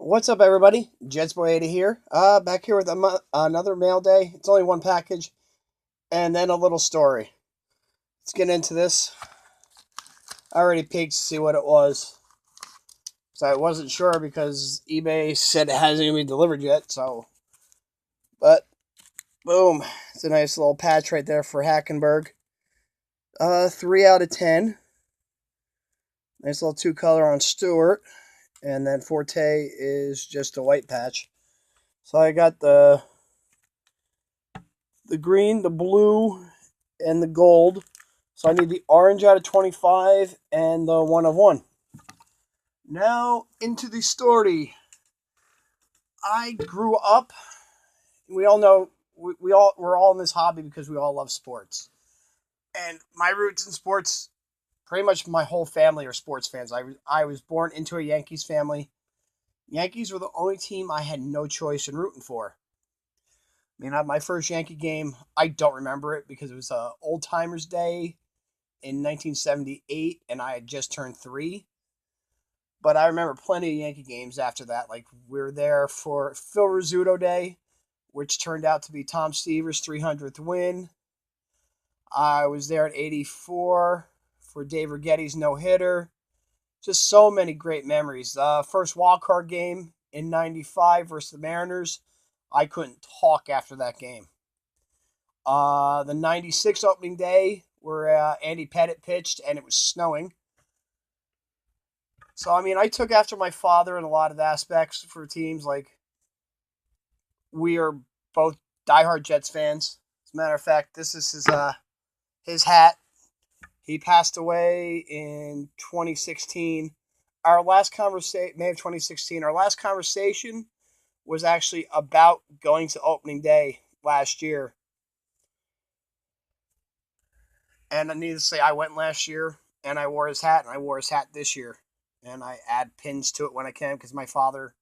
What's up, everybody? Jetsboy80 here. Back here with another mail day. It's only one package, and then a little story. Let's get into this. I already peeked to see what it was, so I wasn't sure because eBay said it hasn't even been delivered yet. But boom, it's a nice little patch right there for Hackenberg. 3 out of 10. Nice little two color on Stewart, and then Forte is just a white patch. So I got the green, the blue, and the gold. So I need the orange out of 25 and the 1 of 1. Now into the story. I grew up. We all know we're all in this hobby because we all love sports. And my roots in sports, pretty much my whole family are sports fans. I was born into a Yankees family. Yankees were the only team I had no choice in rooting for. I mean, my first Yankee game, I don't remember it because it was a old timers day in 1978, and I had just turned 3. But I remember plenty of Yankee games after that. Like, we were there for Phil Rizzuto Day, which turned out to be Tom Seaver's 300th win. I was there at 84 for Dave Righetti's no-hitter. Just so many great memories. First wild card game in 95 versus the Mariners. I couldn't talk after that game. The 96 opening day where Andy Pettitte pitched and it was snowing. So, I mean, I took after my father in a lot of aspects for teams. Like, we are both diehard Jets fans. As a matter of fact, this is his hat. He passed away in 2016. Our last conversation, May of 2016, our last conversation was actually about going to opening day last year. And needless to say, I went last year, and I wore his hat, and I wore his hat this year. And I add pins to it when I can because my father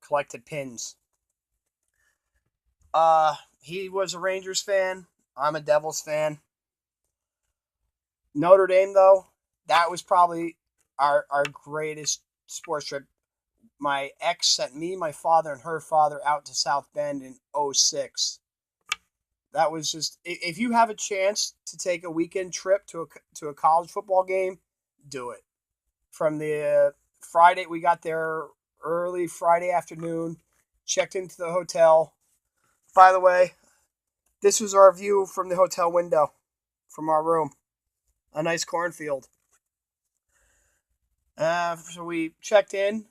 collected pins. He was a Rangers fan. I'm a Devils fan. Notre Dame, though, that was probably our greatest sports trip. My ex sent me, my father, and her father out to South Bend in '06. That was just, if you have a chance to take a weekend trip to a college football game, do it. From the Friday, we got there early Friday afternoon, checked into the hotel. By the way, this was our view from the hotel window, from our room. A nice cornfield. So we checked in.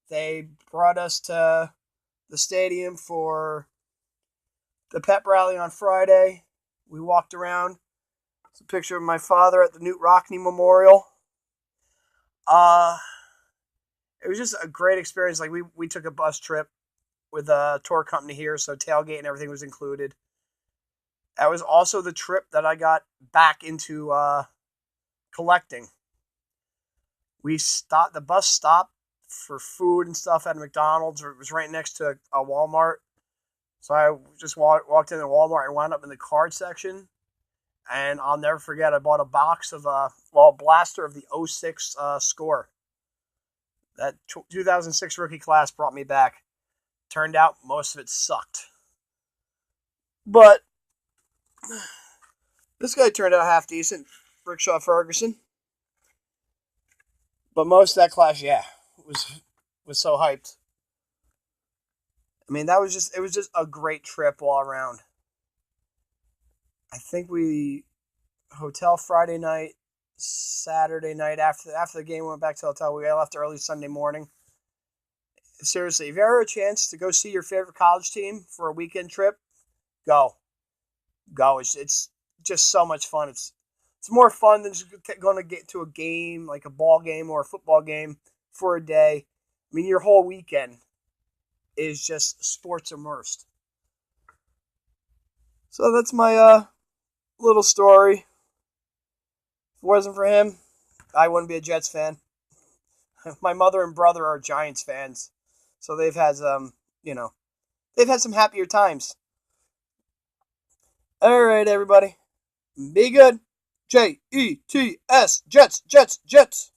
They brought us to the stadium for the pep rally on Friday. We walked around. It's a picture of my father at the Newt Rockne Memorial. It was just a great experience. Like, we took a bus trip with a tour company here, so tailgate and everything was included. That was also the trip that I got back into collecting. The bus stopped for food and stuff at McDonald's. It was right next to a Walmart. So I just walked into Walmart and wound up in the card section. And I'll never forget, I bought a box of, a blaster of the '06 score. That 2006 rookie class brought me back. Turned out most of it sucked. But this guy turned out half decent, Rickshaw Ferguson. But most of that class, yeah, was so hyped. I mean, it was just a great trip all around. I think we hotel Friday night, Saturday night after the game, we went back to the hotel. We left early Sunday morning. Seriously, if you ever have a chance to go see your favorite college team for a weekend trip, go. It's just so much fun. It's more fun than just going to get to a game, like a ball game or a football game for a day. I mean, your whole weekend is just sports immersed. So that's my little story. If it wasn't for him, I wouldn't be a Jets fan. My mother and brother are Giants fans, so they've had they've had some happier times. All right, everybody, be good. Jets, Jets, Jets.